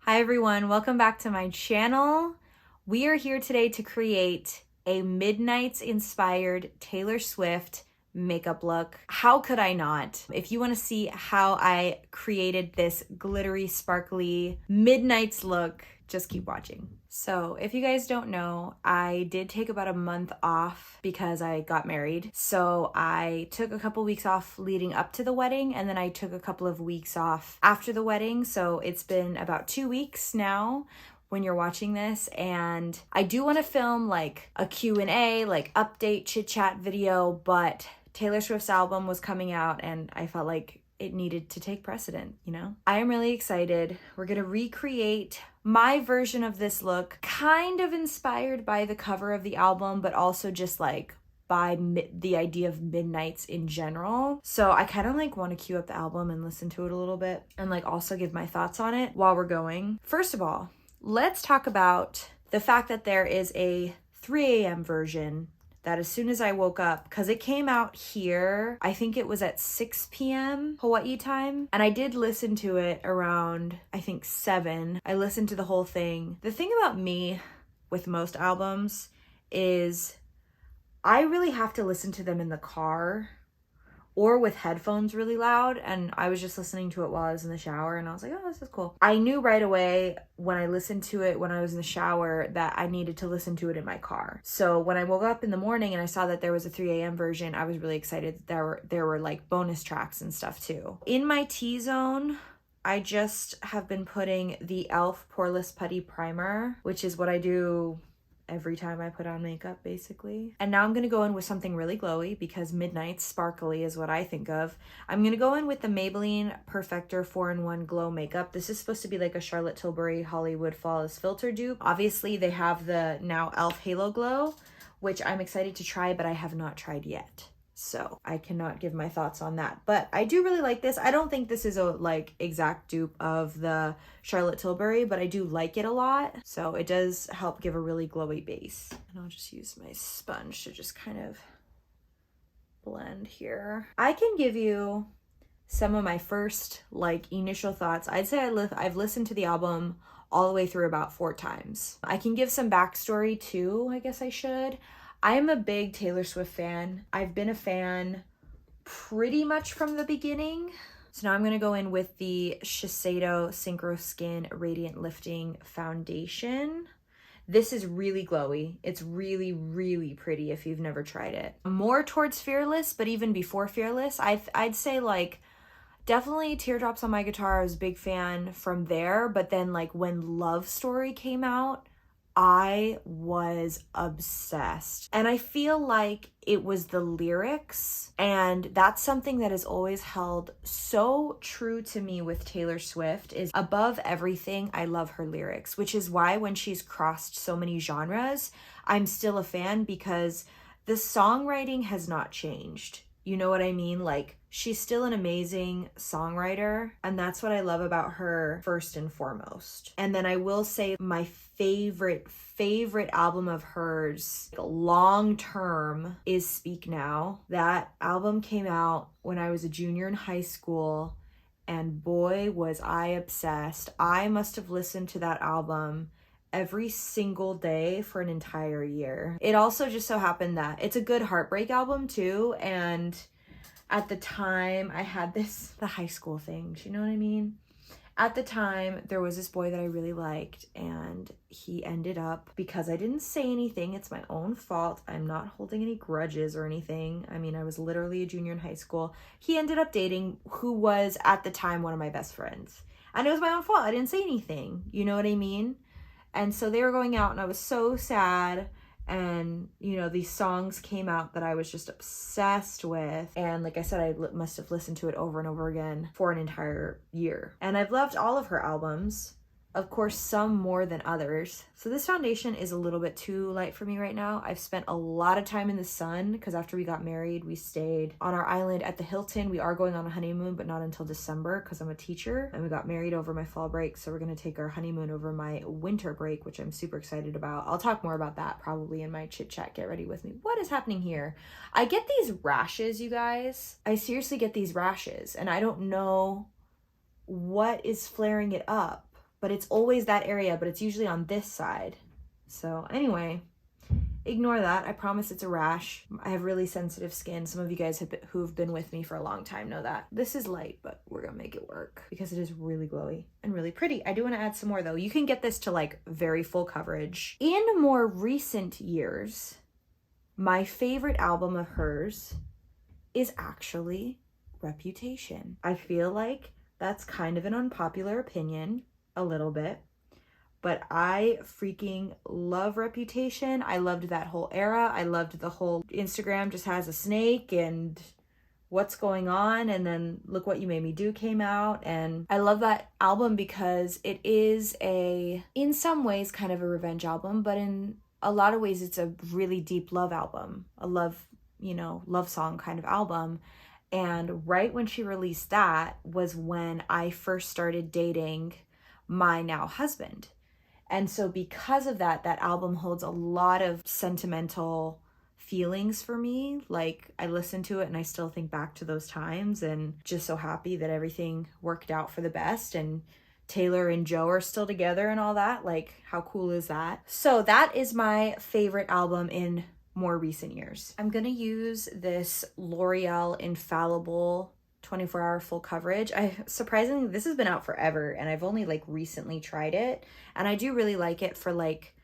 Hi everyone, welcome back to my channel. We are here today to create a Midnights inspired Taylor Swift makeup look. How could I not? If you want to see how I created this glittery, sparkly Midnights look, just keep watching. So if you guys don't know, I did take about a month off because I got married. So I took a couple weeks off leading up to the wedding, and then I took a couple of weeks off after the wedding. So it's been about 2 weeks now when you're watching this, and I do want to film like a Q&A, like update chit chat video, but Taylor Swift's album was coming out and I felt like it needed to take precedent, you know? I am really excited. We're gonna recreate my version of this look, kind of inspired by the cover of the album, but also just like by the idea of Midnights in general. So I kind of like want to cue up the album and listen to it a little bit and like also give my thoughts on it while we're going. First of all, let's talk about the fact that there is a 3 a.m. version that as soon as I woke up, because it came out here, I think it was at 6 p.m. Hawaii time, and I did listen to it around, I think 7. I listened to the whole thing. The thing about me with most albums is I really have to listen to them in the car or with headphones really loud, and I was just listening to it while I was in the shower, and I was like, oh, this is cool. I knew right away when I listened to it when I was in the shower that I needed to listen to it in my car. So when I woke up in the morning and I saw that there was a 3 a.m. version, I was really excited that there were like bonus tracks and stuff too. In my T-zone, I just have been putting the e.l.f. Poreless Putty Primer, which is what I do every time I put on makeup, basically. And now I'm gonna go in with something really glowy because Midnights sparkly is what I think of. I'm gonna go in with the Maybelline Perfector 4-in-1 Glow Makeup. This is supposed to be like a Charlotte Tilbury Hollywood Flawless Filter dupe. Obviously, they have the now e.l.f. Halo Glow, which I'm excited to try, but I have not tried yet. So I cannot give my thoughts on that, but I do really like this. I don't think this is a like exact dupe of the Charlotte Tilbury, but I do like it a lot. So it does help give a really glowy base. And I'll just use my sponge to just kind of blend here. I can give you some of my first like initial thoughts. I'd say I've listened to the album all the way through about 4 times. I can give some backstory too, I guess I should. I'm a big Taylor Swift fan. I've been a fan pretty much from the beginning. So now I'm gonna go in with the Shiseido Synchro Skin Radiant Lifting Foundation. This is really glowy. It's really, really pretty if you've never tried it. More towards Fearless, but even before Fearless, I'd say like definitely Teardrops on My Guitar. I was a big fan from there, but then like when Love Story came out, I was obsessed. And I feel like it was the lyrics, and that's something that has always held so true to me with Taylor Swift is above everything, I love her lyrics, which is why when she's crossed so many genres, I'm still a fan because the songwriting has not changed. You know what I mean? Like, she's still an amazing songwriter, and that's what I love about her first and foremost. And then I will say my favorite album of hers long term is Speak Now. That album came out when I was a junior in high school, and boy was I obsessed. I must have listened to that album every single day for an entire year. It also just so happened that it's a good heartbreak album too, and at the time I had the high school things, you know what I mean? At the time, there was this boy that I really liked, and he ended up, because I didn't say anything, it's my own fault. I'm not holding any grudges or anything. I mean, I was literally a junior in high school. He ended up dating who was at the time one of my best friends. And it was my own fault. I didn't say anything. You know what I mean? And so they were going out and I was so sad. And, you know, these songs came out that I was just obsessed with. And like I said, I must have listened to it over and over again for an entire year. And I've loved all of her albums. Of course, some more than others. So this foundation is a little bit too light for me right now. I've spent a lot of time in the sun because after we got married, we stayed on our island at the Hilton. We are going on a honeymoon, but not until December because I'm a teacher. And we got married over my fall break. So we're going to take our honeymoon over my winter break, which I'm super excited about. I'll talk more about that probably in my chit chat. Get ready with me. What is happening here? I get these rashes, you guys. I seriously get these rashes and I don't know what is flaring it up. but it's always that area, but it's usually on this side. So anyway, ignore that. I promise it's a rash. I have really sensitive skin. Some of you guys who've been with me for a long time know that. This is light, but we're gonna make it work because it is really glowy and really pretty. I do want to add some more though. You can get this to like very full coverage. In more recent years, my favorite album of hers is actually Reputation. I feel like that's kind of an unpopular opinion, a little bit, but I freaking love Reputation. I loved that whole era. I loved the whole Instagram just has a snake and what's going on, and then Look What You Made Me Do came out, and I love that album because it is in some ways kind of a revenge album, but in a lot of ways it's a really deep love album, a love song kind of album. And right when she released that was when I first started dating my now husband. And so because of that album holds a lot of sentimental feelings for me. Like, I listen to it and I still think back to those times, and just so happy that everything worked out for the best and Taylor and Joe are still together and all that. Like, how cool is that? So that is my favorite album in more recent years. I'm gonna use this L'Oreal Infallible 24-hour full coverage. Surprisingly, this has been out forever and I've only like recently tried it, and I do really like it for like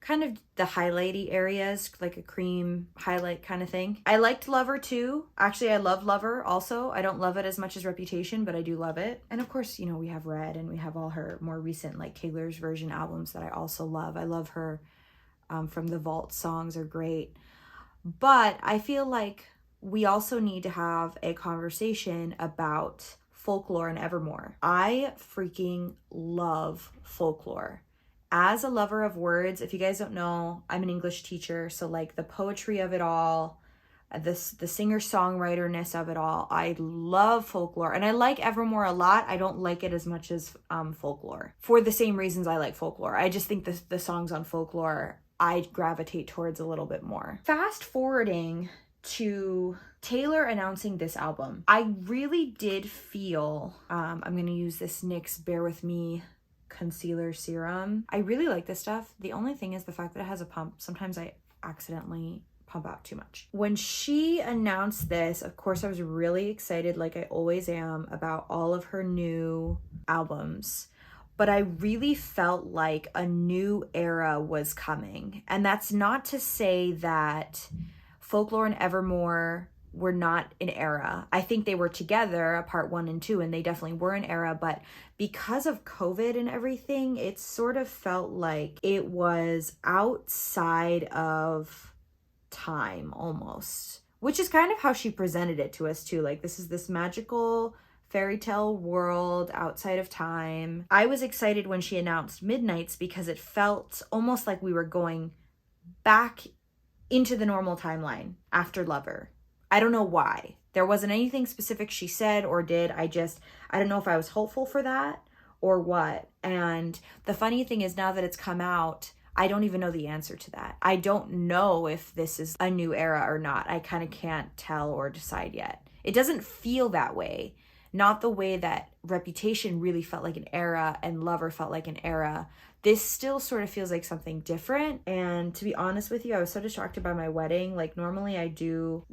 kind of the highlighty areas, like a cream highlight kind of thing. I liked Lover too. Actually, I love Lover also. I don't love it as much as Reputation, but I do love it. And of course, we have Red, and we have all her more recent like Taylor's version albums that I also love. I love her from the Vault songs are great. But I feel like we also need to have a conversation about Folklore and Evermore. I freaking love Folklore. As a lover of words, if you guys don't know, I'm an English teacher, so like the poetry of it all, the singer-songwriterness of it all, I love Folklore. And I like Evermore a lot. I don't like it as much as Folklore, for the same reasons I like Folklore. I just think the songs on Folklore I gravitate towards a little bit more. Fast forwarding to Taylor announcing this album, I really did feel, I'm gonna use this NYX Bear With Me concealer serum. I really like this stuff. The only thing is the fact that it has a pump. Sometimes I accidentally pump out too much. When she announced this, of course I was really excited, like I always am, about all of her new albums. But I really felt like a new era was coming. And that's not to say that Folklore and Evermore were not an era. I think they were together, a part 1 and 2, and they definitely were an era. But because of COVID and everything, it sort of felt like it was outside of time almost, which is kind of how she presented it to us too. Like, this is this magical fairy tale world outside of time. I was excited when she announced Midnights because it felt almost like we were going back into the normal timeline after Lover. I don't know why. There wasn't anything specific she said or did. I don't know if I was hopeful for that or what. And the funny thing is, now that it's come out, I don't even know the answer to that. I don't know if this is a new era or not. I kind of can't tell or decide yet. It doesn't feel that way. Not the way that Reputation really felt like an era and Lover felt like an era. This still sort of feels like something different. And to be honest with you, I was so distracted by my wedding. Like, normally I do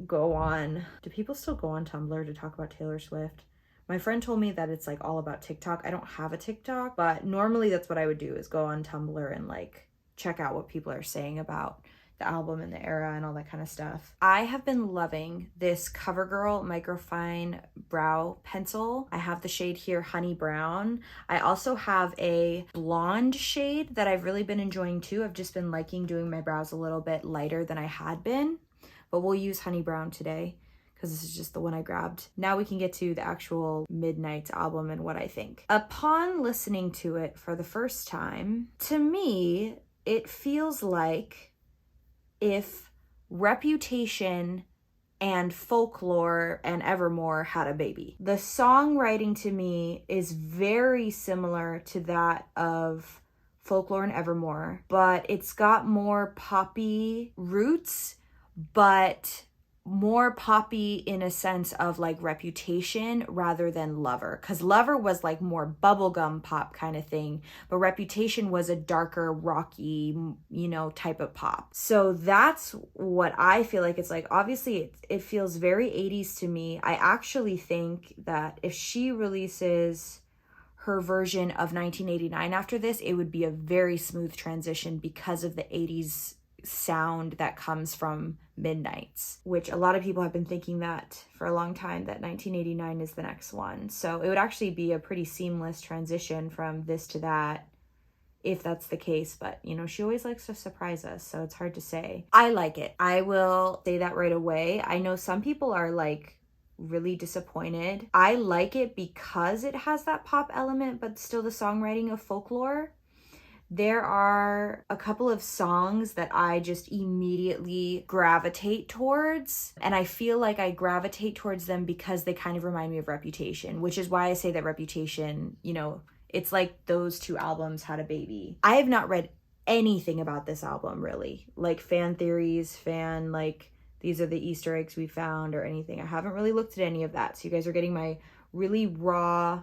people still go on Tumblr to talk about Taylor Swift? My friend told me that it's like all about TikTok. I don't have a TikTok, but normally that's what I would do, is go on Tumblr and like check out what people are saying about the album and the era and all that kind of stuff. I have been loving this CoverGirl Microfine Brow Pencil. I have the shade here, Honey Brown. I also have a blonde shade that I've really been enjoying too. I've just been liking doing my brows a little bit lighter than I had been, but we'll use Honey Brown today because this is just the one I grabbed. Now we can get to the actual Midnights album and what I think. Upon listening to it for the first time, to me, it feels like if Reputation and Folklore and Evermore had a baby. The songwriting to me is very similar to that of Folklore and Evermore, but it's got more poppy roots, but more poppy in a sense of like Reputation rather than Lover, because Lover was like more bubblegum pop kind of thing, but Reputation was a darker rocky, you know, type of pop. So that's what I feel like. It's like, obviously it feels very 80s to me. I actually think that if she releases her version of 1989 after this, it would be a very smooth transition because of the 80s sound that comes from Midnights, which a lot of people have been thinking that for a long time, that 1989 is the next one. So it would actually be a pretty seamless transition from this to that, if that's the case. But, you know, she always likes to surprise us, so it's hard to say. I like it. I will say that right away. I know some people are like really disappointed. I like it because it has that pop element, but still the songwriting of Folklore. There are a couple of songs that I just immediately gravitate towards, and I feel like I gravitate towards them because they kind of remind me of Reputation, which is why I say that Reputation, you know, it's like those two albums had a baby. I have not read anything about this album, really, like fan theories, like these are the Easter eggs we found or anything. I haven't really looked at any of that, so you guys are getting my really raw,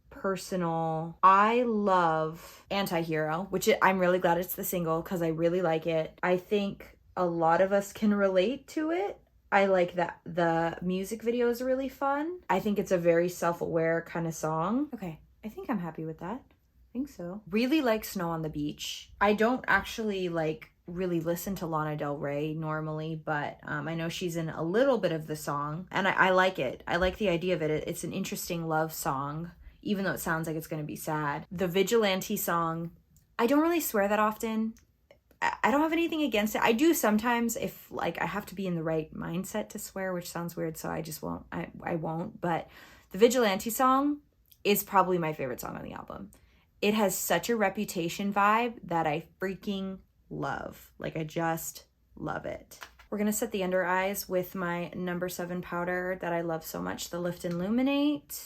personal. I love Anti-Hero, which I'm really glad it's the single because I really like it. I think a lot of us can relate to it. I like that the music video is really fun. I think it's a very self-aware kind of song. Okay, I think I'm happy with that. I think so. Really like Snow on the Beach. I don't actually like really listen to Lana Del Rey normally, but I know she's in a little bit of the song, and I like it. I like the idea of it. It's an interesting love song, even though it sounds like it's going to be sad. The Vigilante song, I don't really swear that often. I don't have anything against it. I do sometimes if like I have to be in the right mindset to swear, which sounds weird, so I just won't. I won't. But the Vigilante song is probably my favorite song on the album. It has such a Reputation vibe that I freaking love. Like, I just love it. We're going to set the under eyes with my number 7 powder that I love so much, the Lift and Illuminate.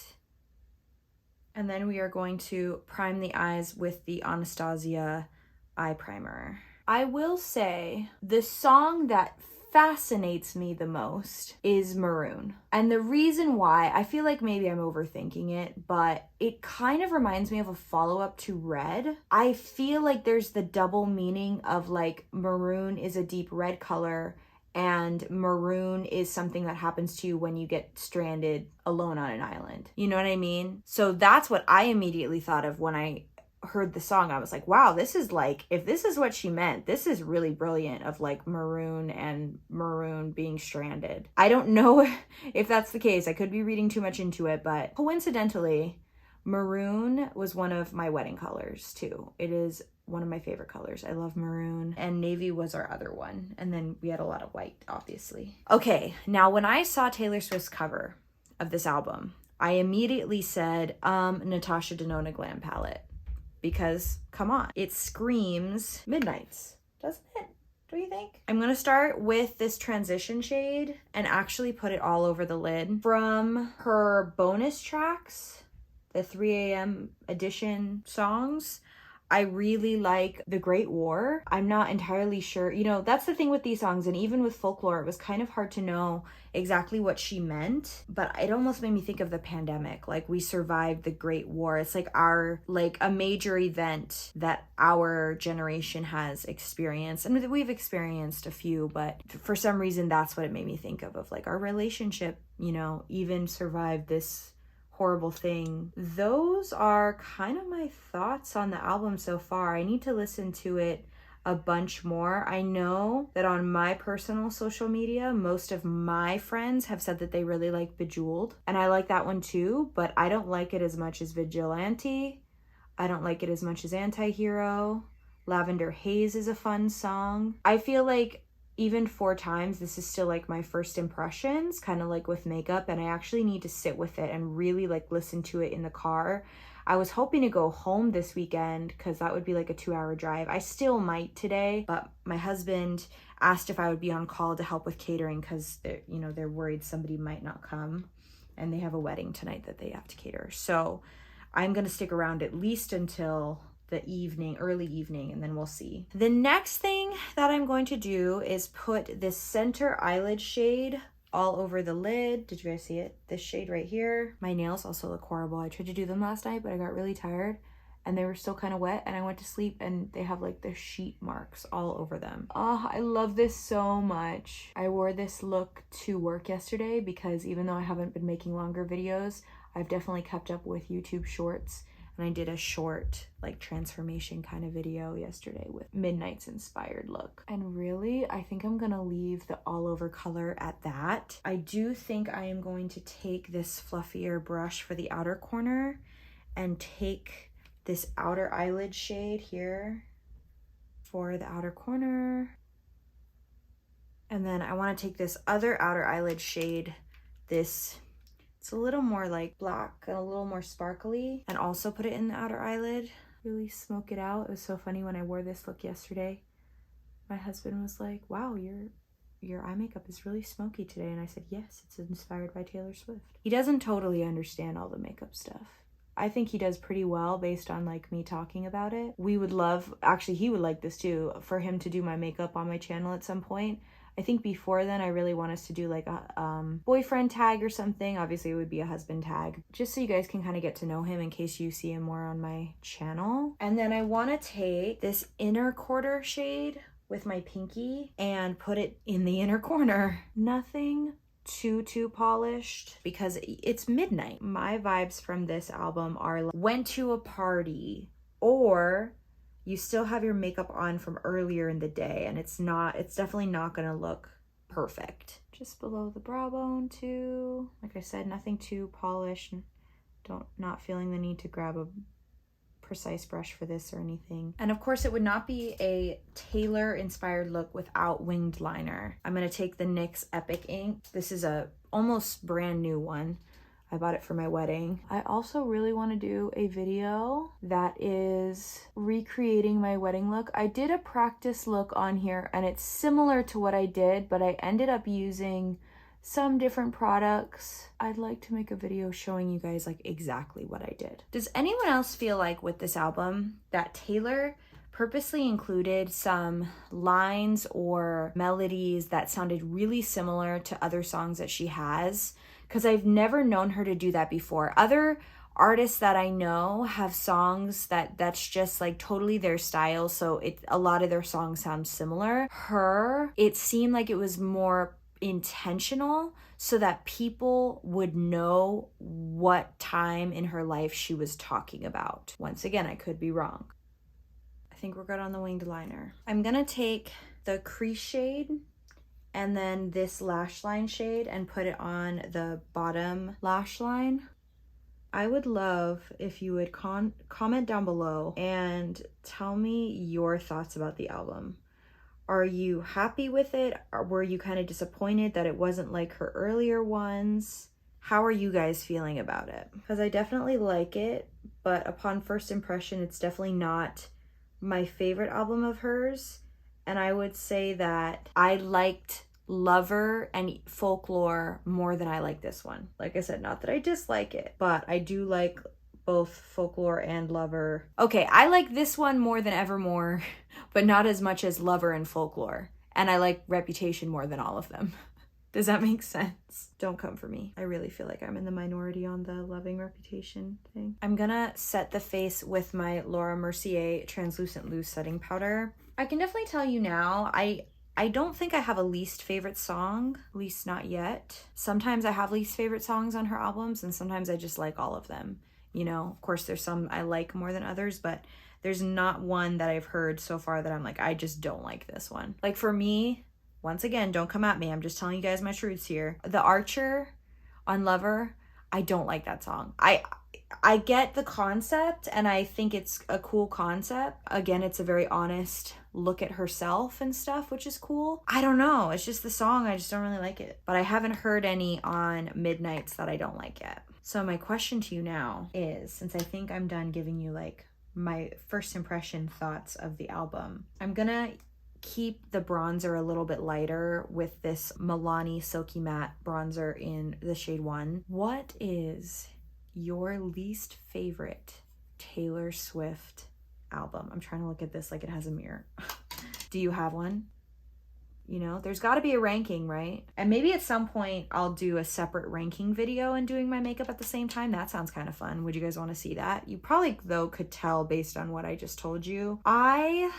And then we are going to prime the eyes with the Anastasia eye primer. I will say the song that fascinates me the most is Maroon. And the reason why, I feel like maybe I'm overthinking it, but it kind of reminds me of a follow-up to Red. I feel like there's the double meaning of like maroon is a deep red color, and maroon is something that happens to you when you get stranded alone on an island. You know what I mean? So that's what I immediately thought of when I heard the song. I was like, wow, this is like, if this is what she meant, this is really brilliant, of like maroon and maroon being stranded. I don't know if that's the case. I could be reading too much into it, but coincidentally, maroon was one of my wedding colors too. It is one of my favorite colors. I love maroon, and navy was our other one. And then we had a lot of white, obviously. Okay, now when I saw Taylor Swift's cover of this album, I immediately said, Natasha Denona Glam Palette. Because, come on, it screams Midnights, doesn't it? Do you think? I'm gonna start with this transition shade and actually put it all over the lid. From her bonus tracks, the 3 a.m. edition songs, I really like The Great War. I'm not entirely sure. You know, that's the thing with these songs, and even with Folklore, it was kind of hard to know exactly what she meant, but it almost made me think of the pandemic. Like, we survived the Great War. It's like a major event that our generation has experienced. I mean, we've experienced a few, but for some reason, that's what it made me think of like our relationship, you know, even survived this horrible thing. Those are kind of my thoughts on the album so far. I need to listen to it a bunch more. I know that on my personal social media, most of my friends have said that they really like Bejeweled, and I like that one too, but I don't like it as much as Vigilante. I don't like it as much as Anti-Hero. Lavender Haze is a fun song. I feel like even 4 times, this is still like my first impressions, kind of like with Makeup, and I actually need to sit with it and really like listen to it in the car. I was hoping to go home this weekend because that would be like a 2-hour drive. I still might today, but my husband asked if I would be on call to help with catering because they're worried somebody might not come, and they have a wedding tonight that they have to cater. So I'm gonna stick around at least until the evening, early evening, and then we'll see. The next thing that I'm going to do is put this center eyelid shade all over the lid. Did you guys see it? This shade right here. My nails also look horrible. I tried to do them last night, but I got really tired and they were still kind of wet, and I went to sleep and they have like the sheet marks all over them. Oh, I love this so much. I wore this look to work yesterday because even though I haven't been making longer videos, I've definitely kept up with YouTube shorts, and I did a short like transformation kind of video yesterday with Midnight's inspired look. And really, I think I'm gonna leave the all over color at that. I do think I am going to take this fluffier brush for the outer corner and take this outer eyelid shade here for the outer corner. And then I want to take this other outer eyelid shade, it's a little more like black and a little more sparkly, and also put it in the outer eyelid. Really smoke it out. It was so funny when I wore this look yesterday. My husband was like, wow, your eye makeup is really smoky today. And I said, yes, it's inspired by Taylor Swift. He doesn't totally understand all the makeup stuff. I think he does pretty well based on like me talking about it. We would love, actually he would like this too, for him to do my makeup on my channel at some point. I think before then I really want us to do like a boyfriend tag or something. Obviously it would be a husband tag, just so you guys can kind of get to know him in case you see him more on my channel. And then I want to take this inner quarter shade with my pinky and put it in the inner corner. Nothing too polished because it's midnight. My vibes from this album are like, went to a party, or you still have your makeup on from earlier in the day and it's definitely not gonna look perfect. Just below the brow bone too. Like I said, nothing too polished. Not feeling the need to grab a precise brush for this or anything. And of course it would not be a Taylor inspired look without winged liner. I'm gonna take the NYX Epic Ink. This is a almost brand new one. I bought it for my wedding. I also really want to do a video that is recreating my wedding look. I did a practice look on here and it's similar to what I did, but I ended up using some different products. I'd like to make a video showing you guys like exactly what I did. Does anyone else feel like with this album that Taylor purposely included some lines or melodies that sounded really similar to other songs that she has? Because I've never known her to do that before. Other artists that I know have songs that's just like totally their style, so a lot of their songs sound similar. Her, it seemed like it was more intentional so that people would know what time in her life she was talking about. Once again, I could be wrong. I think we're good on the winged liner. I'm gonna take the crease shade and then this lash line shade and put it on the bottom lash line. I would love if you would comment down below and tell me your thoughts about the album. Are you happy with it? Or were you kind of disappointed that it wasn't like her earlier ones? How are you guys feeling about it? Because I definitely like it, but upon first impression, it's definitely not my favorite album of hers. And I would say that I liked Lover and Folklore more than I like this one. Like I said, not that I dislike it, but I do like both Folklore and Lover. Okay, I like this one more than Evermore, but not as much as Lover and Folklore. And I like Reputation more than all of them. Does that make sense? Don't come for me. I really feel like I'm in the minority on the loving Reputation thing. I'm gonna set the face with my Laura Mercier Translucent Loose Setting Powder. I can definitely tell you now, I don't think I have a least favorite song, at least not yet. Sometimes I have least favorite songs on her albums, and sometimes I just like all of them. You know, of course there's some I like more than others, but there's not one that I've heard so far that I'm like, I just don't like this one. Like for me, once again, don't come at me, I'm just telling you guys my truths here. The Archer on Lover, I don't like that song. I get the concept and I think it's a cool concept. Again, it's a very honest look at herself and stuff, which is cool. I don't know, it's just the song, I just don't really like it. But I haven't heard any on Midnights that I don't like yet. So my question to you now is, since I think I'm done giving you like my first impression thoughts of the album, I'm gonna keep the bronzer a little bit lighter with this Milani Silky Matte bronzer in the shade 1. What is your least favorite Taylor Swift album? I'm trying to look at this like it has a mirror. Do you have one? You know, there's got to be a ranking, right? And maybe at some point I'll do a separate ranking video and doing my makeup at the same time. That sounds kind of fun. Would you guys want to see that? You probably, though, could tell based on what I just told you. I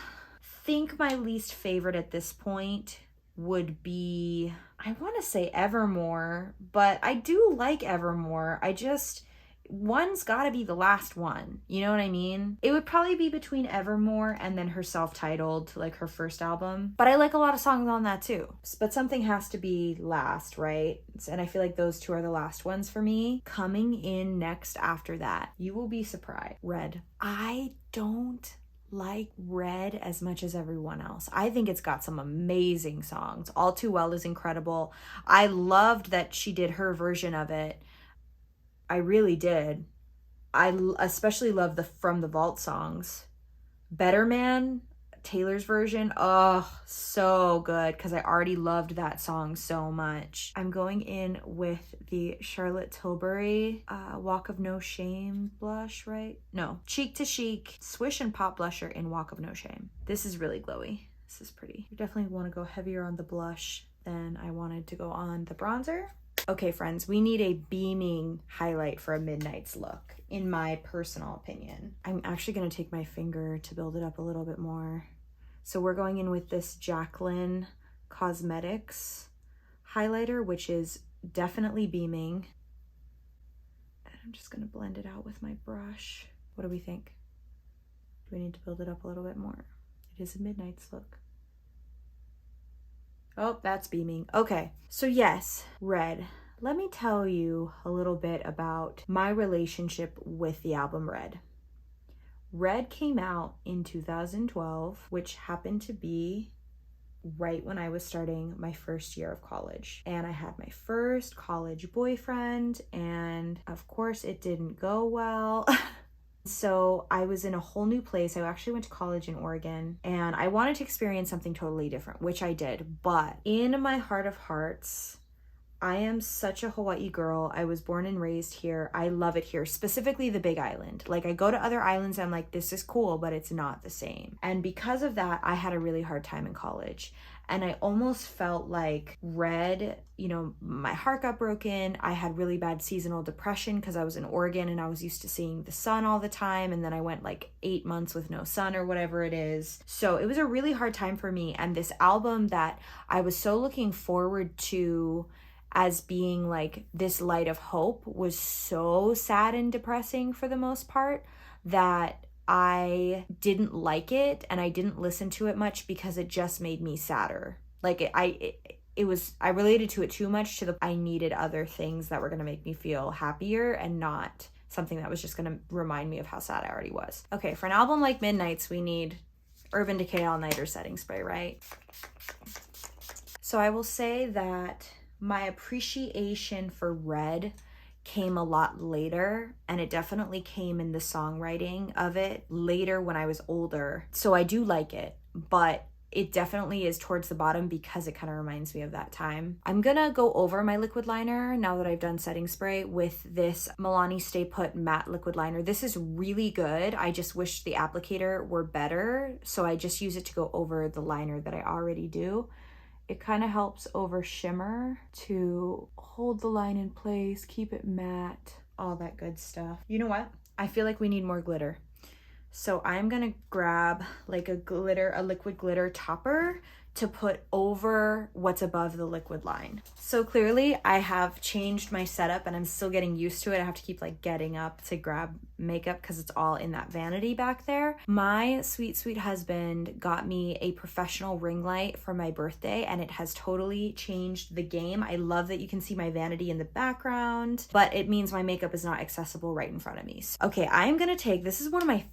think my least favorite at this point would be, I want to say Evermore, but I do like Evermore. One's got to be the last one. You know what I mean? It would probably be between Evermore and then her self-titled, like her first album. But I like a lot of songs on that too. But something has to be last, right? And I feel like those two are the last ones for me. Coming in next after that, you will be surprised. Red. I don't like Red as much as everyone else. I think it's got some amazing songs. All Too Well is incredible. I loved that she did her version of it. I really did. I especially love the From the Vault songs. Better Man, Taylor's version, oh, so good, because I already loved that song so much. I'm going in with the Charlotte Tilbury Walk of No Shame blush, right? No, Cheek to Chic Swish and Pop blusher in Walk of No Shame. This is really glowy. This is pretty. You definitely want to go heavier on the blush than I wanted to go on the bronzer. Okay, friends, we need a beaming highlight for a Midnights look, in my personal opinion. I'm actually going to take my finger to build it up a little bit more. So we're going in with this Jaclyn Cosmetics highlighter, which is definitely beaming. And I'm just going to blend it out with my brush. What do we think? Do we need to build it up a little bit more? It is a Midnights look. Oh, that's beaming. Okay, so yes, Red. Let me tell you a little bit about my relationship with the album Red. Red came out in 2012, which happened to be right when I was starting my first year of college. And I had my first college boyfriend, and of course it didn't go well. So I was in a whole new place. I actually went to college in Oregon, and I wanted to experience something totally different, which I did. But in my heart of hearts, I am such a Hawaii girl. I was born and raised here. I love it here, specifically the Big Island. Like, I go to other islands, I'm like, this is cool, but it's not the same. And because of that, I had a really hard time in college. And I almost felt like Red, you know, my heart got broken. I had really bad seasonal depression because I was in Oregon and I was used to seeing the sun all the time. And then I went like 8 months with no sun or whatever it is. So it was a really hard time for me. And this album that I was so looking forward to as being like this light of hope was so sad and depressing for the most part that I didn't like it, and I didn't listen to it much because it just made me sadder. Like I related to it too much to I needed other things that were going to make me feel happier and not something that was just going to remind me of how sad I already was. Okay, for an album like Midnights, we need Urban Decay All Nighter setting spray, right? So I will say that my appreciation for Red came a lot later, and it definitely came in the songwriting of it later when I was older. So I do like it, but it definitely is towards the bottom because it kind of reminds me of that time. I'm gonna go over my liquid liner now that I've done setting spray with this Milani Stay Put matte liquid liner. This is really good. I just wish the applicator were better, so I just use it to go over the liner that I already do. It kind of helps over shimmer to hold the line in place, keep it matte, all that good stuff. You know what? I feel like we need more glitter. So I'm gonna grab like a liquid glitter topper to put over what's above the liquid line. So clearly I have changed my setup and I'm still getting used to it. I have to keep like getting up to grab makeup because it's all in that vanity back there. My sweet, sweet husband got me a professional ring light for my birthday, and it has totally changed the game. I love that you can see my vanity in the background, but it means my makeup is not accessible right in front of me. Okay, I'm gonna take, this is one of my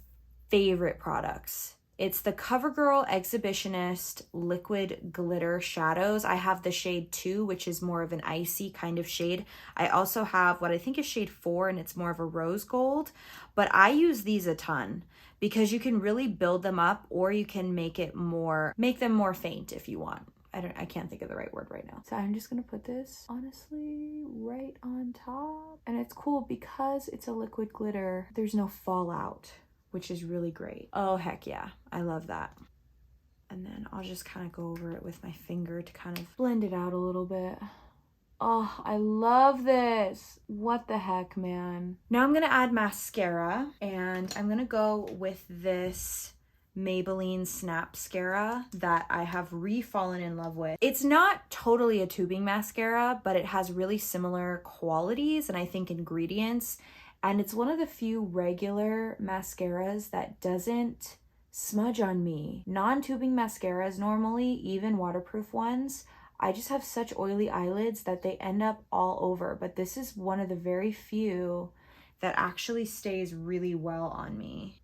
favorite products. It's the CoverGirl Exhibitionist Liquid Glitter Shadows. I have the shade 2, which is more of an icy kind of shade. I also have what I think is shade 4, and it's more of a rose gold. But I use these a ton because you can really build them up, or you can make them more faint if you want. I can't think of the right word right now. So I'm just gonna put this, honestly, right on top. And it's cool because it's a liquid glitter. There's no fallout, which is really great. Oh, heck yeah. I love that. And then I'll just kind of go over it with my finger to kind of blend it out a little bit. Oh, I love this. What the heck, man. Now I'm gonna add mascara, and I'm gonna go with this Maybelline Snapscara that I have re-fallen in love with. It's not totally a tubing mascara, but it has really similar qualities and I think ingredients. And it's one of the few regular mascaras that doesn't smudge on me. Non-tubing mascaras normally, even waterproof ones, I just have such oily eyelids that they end up all over. But this is one of the very few that actually stays really well on me.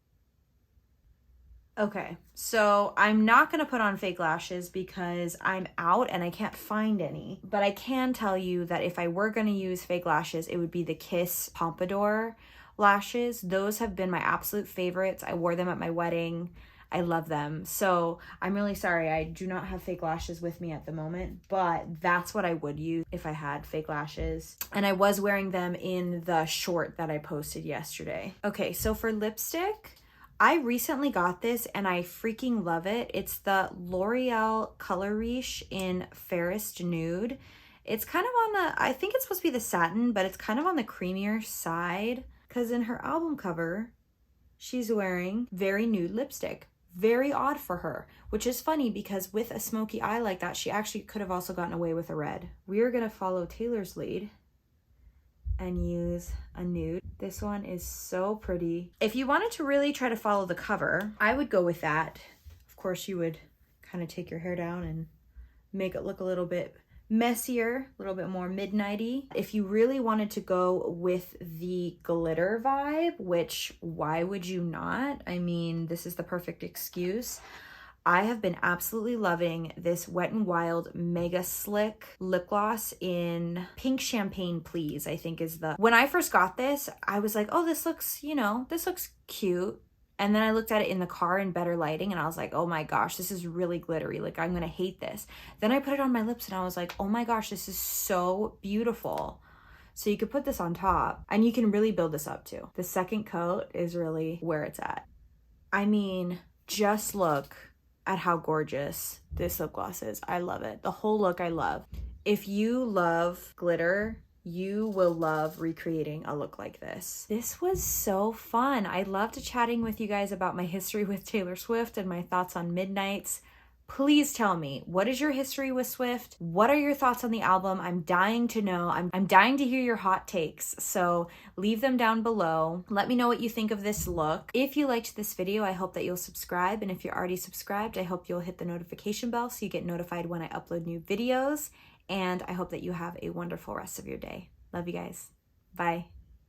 Okay, so I'm not gonna put on fake lashes because I'm out and I can't find any. But I can tell you that if I were gonna use fake lashes, it would be the Kiss Pompadour lashes. Those have been my absolute favorites. I wore them at my wedding. I love them. So I'm really sorry I do not have fake lashes with me at the moment, but that's what I would use if I had fake lashes. And I was wearing them in the short that I posted yesterday. Okay, so for lipstick, I recently got this and I freaking love it. It's the L'Oreal Color Riche in Fairest Nude. It's kind of on the, I think it's supposed to be the satin, but it's kind of on the creamier side because in her album cover, she's wearing very nude lipstick. Very odd for her, which is funny because with a smoky eye like that, she actually could have also gotten away with a red. We're gonna follow Taylor's lead and use a nude. This one is so pretty. If you wanted to really try to follow the cover, I would go with that. Of course, you would kind of take your hair down and make it look a little bit messier, a little bit more midnighty. If you really wanted to go with the glitter vibe, which why would you not? I mean, this is the perfect excuse. I have been absolutely loving this Wet n Wild Mega Slick lip gloss in Pink Champagne Please, I think is the... When I first got this, I was like, oh, this looks, you know, this looks cute. And then I looked at it in the car in better lighting and I was like, oh my gosh, this is really glittery. Like, I'm gonna hate this. Then I put it on my lips and I was like, oh my gosh, this is so beautiful. So you could put this on top and you can really build this up too. The second coat is really where it's at. I mean, just look at how gorgeous this lip gloss is. I love it. The whole look I love. If you love glitter, you will love recreating a look like this. This was so fun. I loved chatting with you guys about my history with Taylor Swift and my thoughts on Midnights. Please tell me, what is your history with Swift? What are your thoughts on the album? I'm dying to know. I'm dying to hear your hot takes. So leave them down below. Let me know what you think of this look. If you liked this video, I hope that you'll subscribe. And if you're already subscribed, I hope you'll hit the notification bell so you get notified when I upload new videos. And I hope that you have a wonderful rest of your day. Love you guys. Bye.